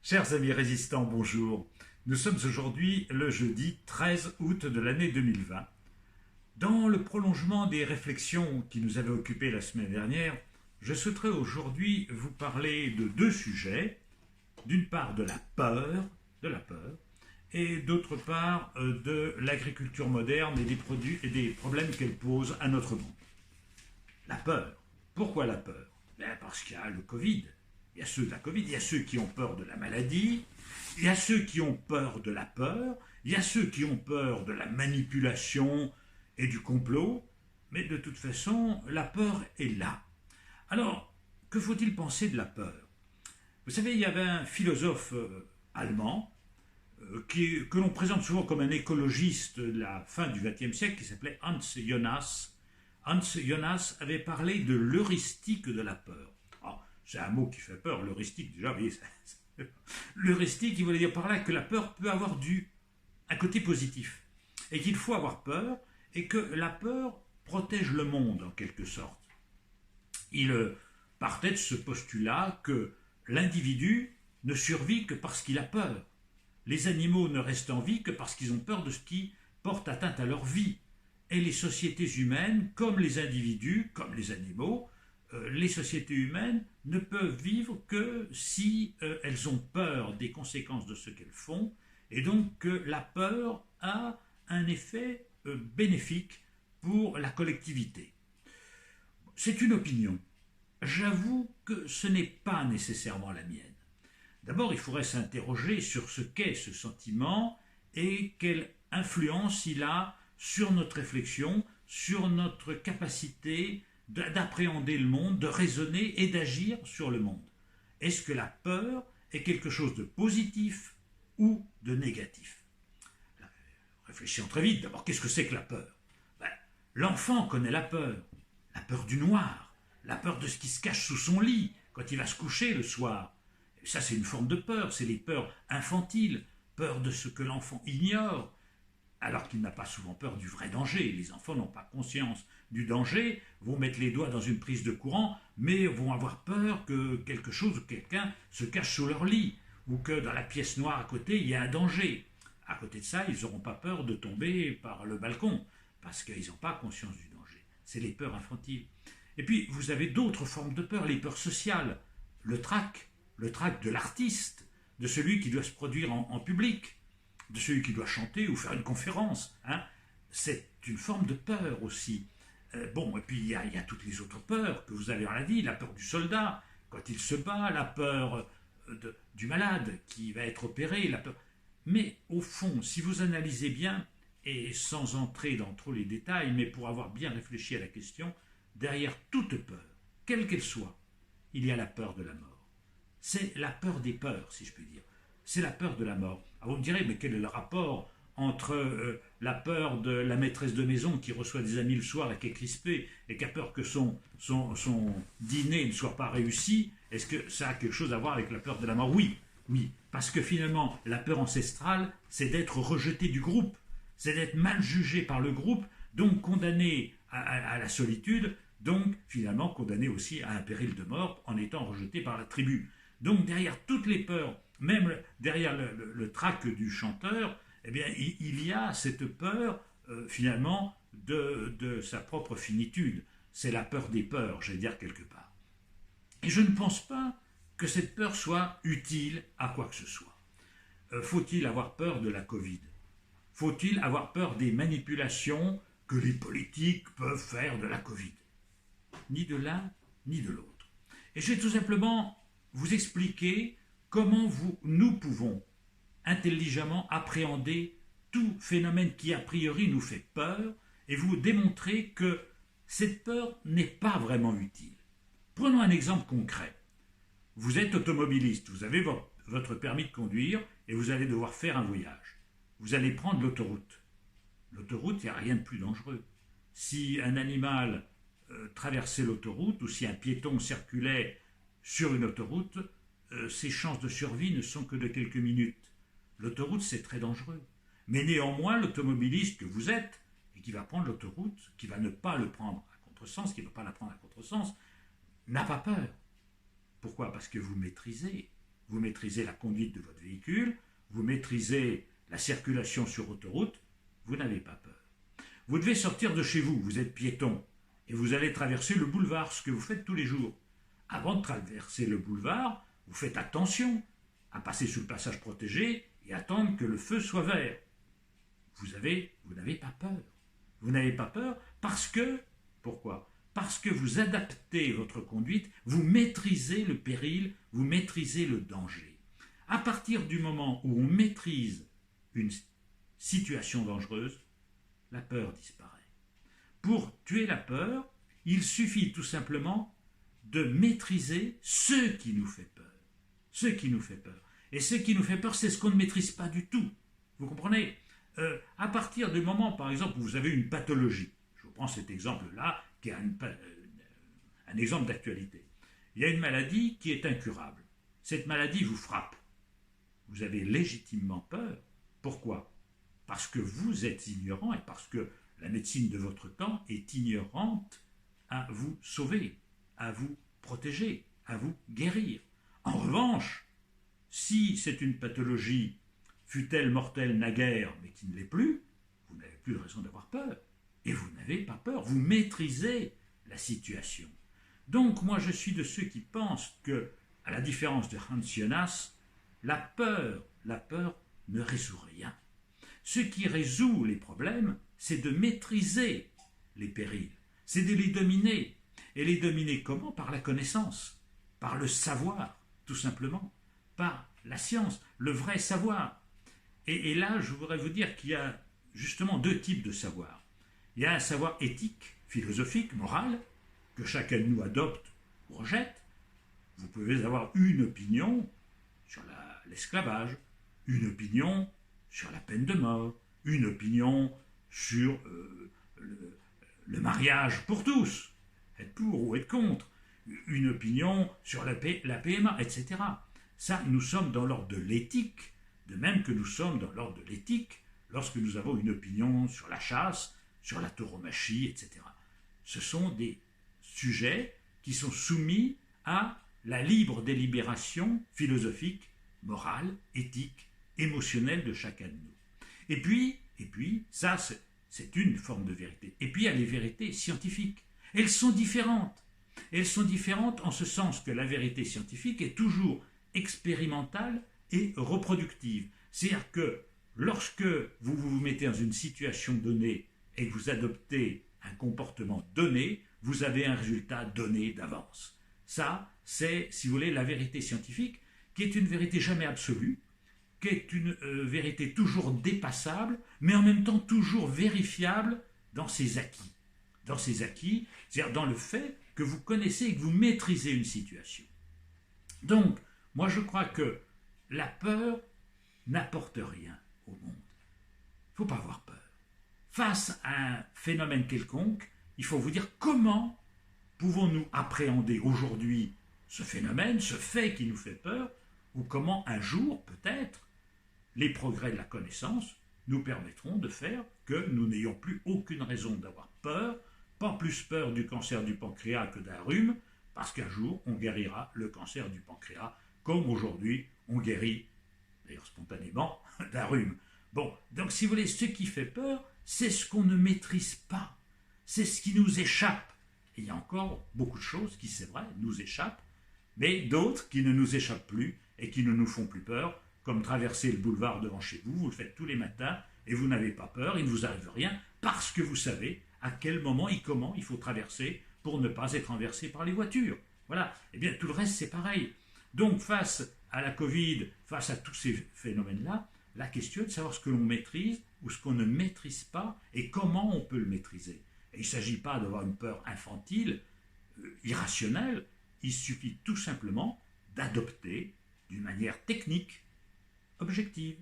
Chers amis résistants, bonjour. Nous sommes aujourd'hui le jeudi 13 août de l'année 2020. Dans le prolongement des réflexions qui nous avaient occupés la semaine dernière, je souhaiterais aujourd'hui vous parler de deux sujets. D'une part de la peur, et d'autre part de l'agriculture moderne et des produits et des problèmes qu'elle pose à notre monde. La peur. Pourquoi la peur? Parce qu'il y a le Covid. Il y a ceux de la Covid, il y a ceux qui ont peur de la maladie, il y a ceux qui ont peur de la peur, il y a ceux qui ont peur de la manipulation et du complot, mais de toute façon, la peur est là. Alors, que faut-il penser de la peur? Vous savez, il y avait un philosophe allemand que l'on présente souvent comme un écologiste de la fin du XXe siècle qui s'appelait Hans Jonas. Hans Jonas avait parlé de l'heuristique de la peur. Alors, c'est un mot qui fait peur, l'heuristique, déjà, vous voyez, l'heuristique, il voulait dire par là que la peur peut avoir un côté positif. Et qu'il faut avoir peur, et que la peur protège le monde, en quelque sorte. Il partait de ce postulat que l'individu ne survit que parce qu'il a peur. Les animaux ne restent en vie que parce qu'ils ont peur de ce qui porte atteinte à leur vie. Et les sociétés humaines, comme les individus, comme les animaux, les sociétés humaines ne peuvent vivre que si elles ont peur des conséquences de ce qu'elles font, et donc que la peur a un effet bénéfique pour la collectivité. C'est une opinion. J'avoue que ce n'est pas nécessairement la mienne. D'abord, il faudrait s'interroger sur ce qu'est ce sentiment et quelle influence il a sur notre réflexion, sur notre capacité d'appréhender le monde, de raisonner et d'agir sur le monde. Est-ce que la peur est quelque chose de positif ou de négatif? Réfléchissons très vite. D'abord, qu'est-ce que c'est que la peur? ben, L'enfant connaît la peur du noir, la peur de ce qui se cache sous son lit quand il va se coucher le soir. Et ça, c'est une forme de peur, c'est les peurs infantiles, peur de ce que l'enfant ignore, alors qu'il n'a pas souvent peur du vrai danger. Les enfants n'ont pas conscience du danger, vont mettre les doigts dans une prise de courant, mais vont avoir peur que quelque chose ou quelqu'un se cache sous leur lit, ou que dans la pièce noire à côté, il y a un danger. À côté de ça, ils n'auront pas peur de tomber par le balcon, parce qu'ils n'ont pas conscience du danger. C'est les peurs infantiles. Et puis, vous avez d'autres formes de peur, les peurs sociales, le trac de l'artiste, de celui qui doit se produire en public, de celui qui doit chanter ou faire une conférence. C'est une forme de peur aussi. Et puis il y a toutes les autres peurs que vous avez dans la vie, la peur du soldat quand il se bat, la peur du malade qui va être opéré, la peur. Mais au fond, si vous analysez bien, et sans entrer dans trop les détails, mais pour avoir bien réfléchi à la question, derrière toute peur, quelle qu'elle soit, il y a la peur de la mort. C'est la peur des peurs, si je puis dire. C'est la peur de la mort. Alors vous me direz, mais quel est le rapport entre la peur de la maîtresse de maison qui reçoit des amis le soir et qui est crispée et qui a peur que son dîner ne soit pas réussi? Est-ce que ça a quelque chose à voir avec la peur de la mort? Oui, oui. Parce que finalement, la peur ancestrale, c'est d'être rejeté du groupe, c'est d'être mal jugé par le groupe, donc condamné à la solitude, donc finalement condamné aussi à un péril de mort en étant rejeté par la tribu. Donc derrière toutes les peurs, même derrière le trac du chanteur, eh bien, il y a cette peur finalement de sa propre finitude. C'est la peur des peurs, j'allais dire quelque part. Et je ne pense pas que cette peur soit utile à quoi que ce soit. Faut-il avoir peur de la Covid? Faut-il avoir peur des manipulations que les politiques peuvent faire de la Covid? Ni de l'un, ni de l'autre. Et je vais tout simplement vous expliquer comment nous pouvons intelligemment appréhender tout phénomène qui a priori nous fait peur et vous démontrer que cette peur n'est pas vraiment utile. Prenons un exemple concret. Vous êtes automobiliste, vous avez votre permis de conduire et vous allez devoir faire un voyage. Vous allez prendre l'autoroute. L'autoroute, il n'y a rien de plus dangereux. Si un animal traversait l'autoroute ou si un piéton circulait sur une autoroute, ses chances de survie ne sont que de quelques minutes. L'autoroute, c'est très dangereux. Mais néanmoins, l'automobiliste que vous êtes, et qui va prendre l'autoroute, qui va ne pas le prendre à contresens, qui ne va pas la prendre à contresens, n'a pas peur. Pourquoi? Parce que vous maîtrisez. vous maîtrisez la conduite de votre véhicule, vous maîtrisez la circulation sur autoroute, vous n'avez pas peur. Vous devez sortir de chez vous, vous êtes piéton, et vous allez traverser le boulevard, ce que vous faites tous les jours. Avant de traverser le boulevard, vous faites attention à passer sous le passage protégé et attendre que le feu soit vert. Vous n'avez pas peur. Vous n'avez pas peur parce que, pourquoi ? Parce que vous adaptez votre conduite, vous maîtrisez le péril, vous maîtrisez le danger. À partir du moment où on maîtrise une situation dangereuse, la peur disparaît. Pour tuer la peur, il suffit tout simplement de maîtriser ce qui nous fait peur. Ce qui nous fait peur. Et ce qui nous fait peur, c'est ce qu'on ne maîtrise pas du tout. Vous comprenez ? À partir du moment, par exemple, où vous avez une pathologie, je vous prends cet exemple-là, qui est un exemple d'actualité. Il y a une maladie qui est incurable. Cette maladie vous frappe. Vous avez légitimement peur. Pourquoi ? Parce que vous êtes ignorant et parce que la médecine de votre temps est ignorante à vous sauver, à vous protéger, à vous guérir. En revanche, si c'est une pathologie, fût-elle mortelle naguère, mais qui ne l'est plus, vous n'avez plus de raison d'avoir peur. Et vous n'avez pas peur, vous maîtrisez la situation. Donc moi je suis de ceux qui pensent que, à la différence de Hans Jonas, la peur ne résout rien. Ce qui résout les problèmes, c'est de maîtriser les périls, c'est de les dominer. Et les dominer comment ? Par la connaissance, par le savoir, tout simplement, par la science, le vrai savoir. Et là, je voudrais vous dire qu'il y a justement deux types de savoir. Il y a un savoir éthique, philosophique, moral, que chacun de nous adopte ou rejette. Vous pouvez avoir une opinion sur l'esclavage, une opinion sur la peine de mort, une opinion sur le mariage pour tous, être pour ou être contre, une opinion sur la PMA, etc. Ça, nous sommes dans l'ordre de l'éthique, de même que nous sommes dans l'ordre de l'éthique lorsque nous avons une opinion sur la chasse, sur la tauromachie, etc. Ce sont des sujets qui sont soumis à la libre délibération philosophique, morale, éthique, émotionnelle de chacun de nous. Et puis, ça c'est une forme de vérité. Et puis il y a les vérités scientifiques. Elles sont différentes. Elles sont différentes en ce sens que la vérité scientifique est toujours expérimentale et reproductive. C'est-à-dire que lorsque vous vous mettez dans une situation donnée et que vous adoptez un comportement donné, vous avez un résultat donné d'avance. Ça, c'est, si vous voulez, la vérité scientifique, qui est une vérité jamais absolue, qui est une vérité toujours dépassable, mais en même temps toujours vérifiable dans ses acquis. Dans ses acquis, c'est-à-dire dans le fait que vous connaissez et que vous maîtrisez une situation. Donc, moi je crois que la peur n'apporte rien au monde. Il ne faut pas avoir peur. Face à un phénomène quelconque, il faut vous dire comment pouvons-nous appréhender aujourd'hui ce phénomène, ce fait qui nous fait peur, ou comment un jour, peut-être, les progrès de la connaissance nous permettront de faire que nous n'ayons plus aucune raison d'avoir peur, pas plus peur du cancer du pancréas que d'un rhume, parce qu'un jour, on guérira le cancer du pancréas, comme aujourd'hui, on guérit, d'ailleurs spontanément, d'un rhume. Bon, donc si vous voulez, ce qui fait peur, c'est ce qu'on ne maîtrise pas, c'est ce qui nous échappe. Et il y a encore beaucoup de choses qui, c'est vrai, nous échappent, mais d'autres qui ne nous échappent plus et qui ne nous font plus peur, comme traverser le boulevard devant chez vous, vous le faites tous les matins et vous n'avez pas peur, il ne vous arrive rien, parce que vous savez à quel moment et comment il faut traverser pour ne pas être renversé par les voitures. Voilà, et bien tout le reste c'est pareil. Donc face à la Covid, face à tous ces phénomènes-là, la question est de savoir ce que l'on maîtrise ou ce qu'on ne maîtrise pas et comment on peut le maîtriser. Et il ne s'agit pas d'avoir une peur infantile, irrationnelle, il suffit tout simplement d'adopter d'une manière technique, objective,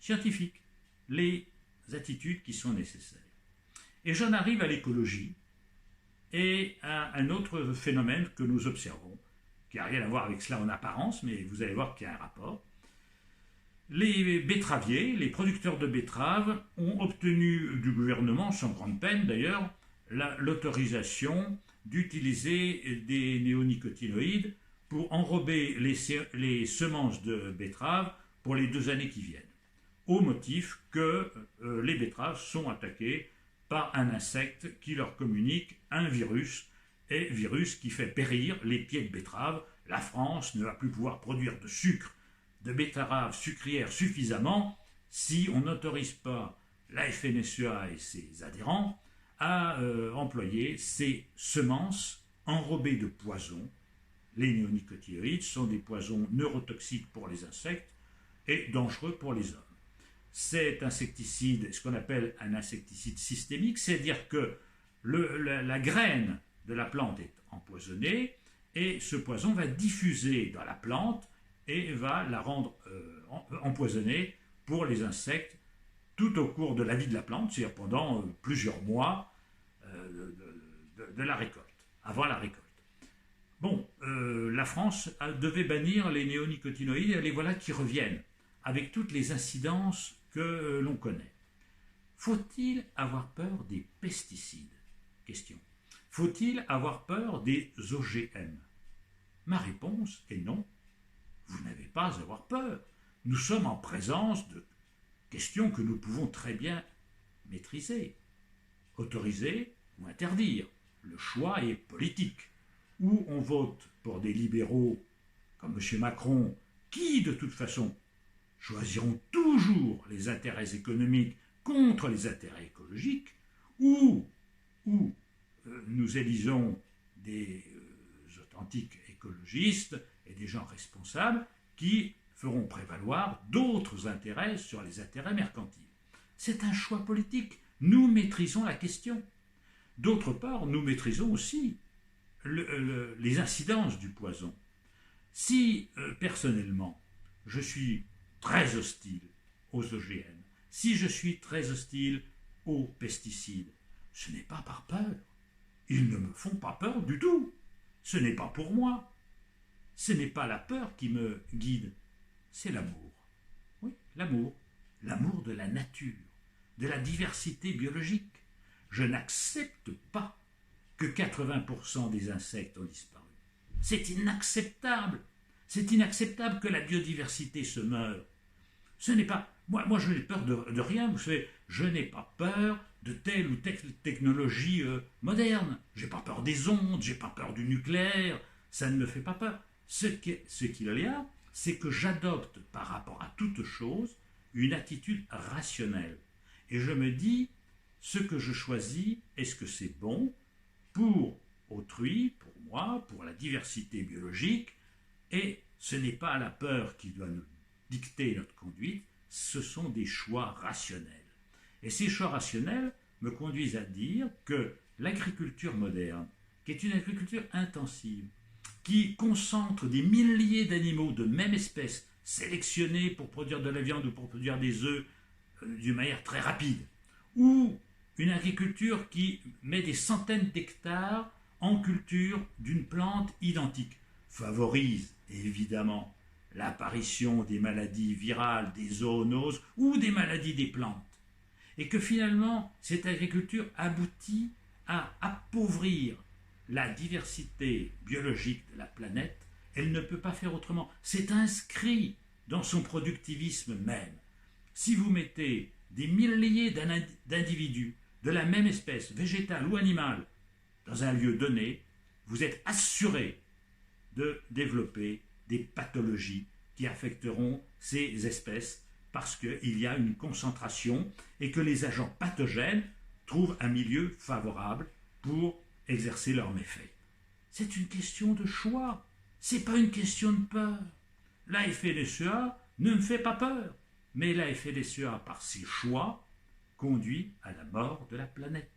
scientifique, les attitudes qui sont nécessaires. Et j'en arrive à l'écologie et à un autre phénomène que nous observons, qui n'a rien à voir avec cela en apparence, mais vous allez voir qu'il y a un rapport. Les betteraviers, les producteurs de betteraves, ont obtenu du gouvernement, sans grande peine d'ailleurs, l'autorisation d'utiliser des néonicotinoïdes pour enrober les semences de betteraves pour les 2 années qui viennent, au motif que les betteraves sont attaquées par un insecte qui leur communique un virus, et virus qui fait périr les pieds de betterave. La France ne va plus pouvoir produire de sucre, de betterave sucrière suffisamment si on n'autorise pas la FNSEA et ses adhérents à employer ces semences enrobées de poisons. Les néonicotinoïdes sont des poisons neurotoxiques pour les insectes et dangereux pour les hommes. Cet insecticide est ce qu'on appelle un insecticide systémique, c'est-à-dire que la graine de la plante est empoisonnée et ce poison va diffuser dans la plante et va la rendre empoisonnée pour les insectes tout au cours de la vie de la plante, c'est-à-dire pendant plusieurs mois de la récolte, avant la récolte. Bon, la France devait bannir les néonicotinoïdes et les voilà qui reviennent, avec toutes les incidences que l'on connaît. Faut-il avoir peur des pesticides? Question. Faut-il avoir peur des OGM? Ma réponse est non. Vous n'avez pas à avoir peur. Nous sommes en présence de questions que nous pouvons très bien maîtriser, autoriser ou interdire. Le choix est politique. Ou on vote pour des libéraux comme M. Macron, qui de toute façon choisiront toujours les intérêts économiques contre les intérêts écologiques, ou nous élisons des authentiques écologistes et des gens responsables qui feront prévaloir d'autres intérêts sur les intérêts mercantiles. C'est un choix politique. Nous maîtrisons la question. D'autre part, nous maîtrisons aussi les incidences du poison. Si, personnellement, je suis très hostile aux OGM, si je suis très hostile aux pesticides, ce n'est pas par peur. Ils ne me font pas peur du tout. Ce n'est pas pour moi. Ce n'est pas la peur qui me guide, c'est l'amour. Oui, l'amour. L'amour de la nature, de la diversité biologique. Je n'accepte pas que 80% des insectes ont disparu. C'est inacceptable. C'est inacceptable que la biodiversité se meure. Ce n'est pas... Moi je n'ai peur de rien. Vous savez, je n'ai pas peur de telle ou telle technologie moderne. Je n'ai pas peur des ondes, je n'ai pas peur du nucléaire. Ça ne me fait pas peur. Ce qu'il y a, c'est que j'adopte par rapport à toute chose une attitude rationnelle. Et je me dis, ce que je choisis, est-ce que c'est bon pour autrui, pour moi, pour la diversité biologique? Et ce n'est pas la peur qui doit nous dicter notre conduite, ce sont des choix rationnels. Et ces choix rationnels me conduisent à dire que l'agriculture moderne, qui est une agriculture intensive, qui concentre des milliers d'animaux de même espèce, sélectionnés pour produire de la viande ou pour produire des œufs d'une manière très rapide, ou une agriculture qui met des centaines d'hectares en culture d'une plante identique, favorise évidemment l'apparition des maladies virales, des zoonoses ou des maladies des plantes. Et que finalement, cette agriculture aboutit à appauvrir la diversité biologique de la planète. Elle ne peut pas faire autrement. C'est inscrit dans son productivisme même. Si vous mettez des milliers d'individus de la même espèce, végétale ou animale, dans un lieu donné, vous êtes assuré de développer des pathologies qui affecteront ces espèces parce qu'il y a une concentration et que les agents pathogènes trouvent un milieu favorable pour exercer leurs méfaits. C'est une question de choix, c'est pas une question de peur. La FNSEA ne me fait pas peur, mais la FNSEA, par ses choix, conduit à la mort de la planète,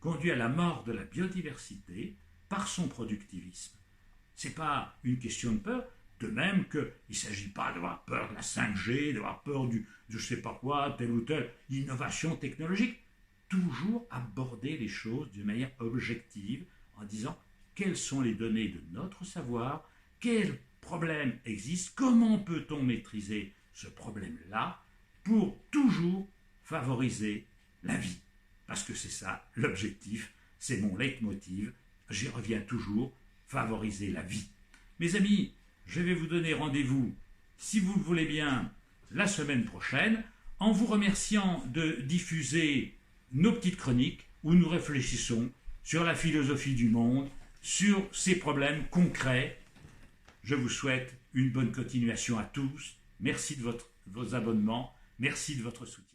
conduit à la mort de la biodiversité par son productivisme. Ce n'est pas une question de peur, de même qu'il ne s'agit pas d'avoir peur de la 5G, d'avoir peur du je ne sais pas quoi, telle ou telle innovation technologique. Toujours aborder les choses d'une manière objective en disant quelles sont les données de notre savoir, quels problèmes existent, comment peut-on maîtriser ce problème-là pour toujours favoriser la vie. Parce que c'est ça l'objectif, c'est mon leitmotiv, j'y reviens toujours, favoriser la vie. Mes amis, je vais vous donner rendez-vous, si vous le voulez bien, la semaine prochaine, en vous remerciant de diffuser nos petites chroniques où nous réfléchissons sur la philosophie du monde, sur ces problèmes concrets. Je vous souhaite une bonne continuation à tous. Merci de vos abonnements. Merci de votre soutien.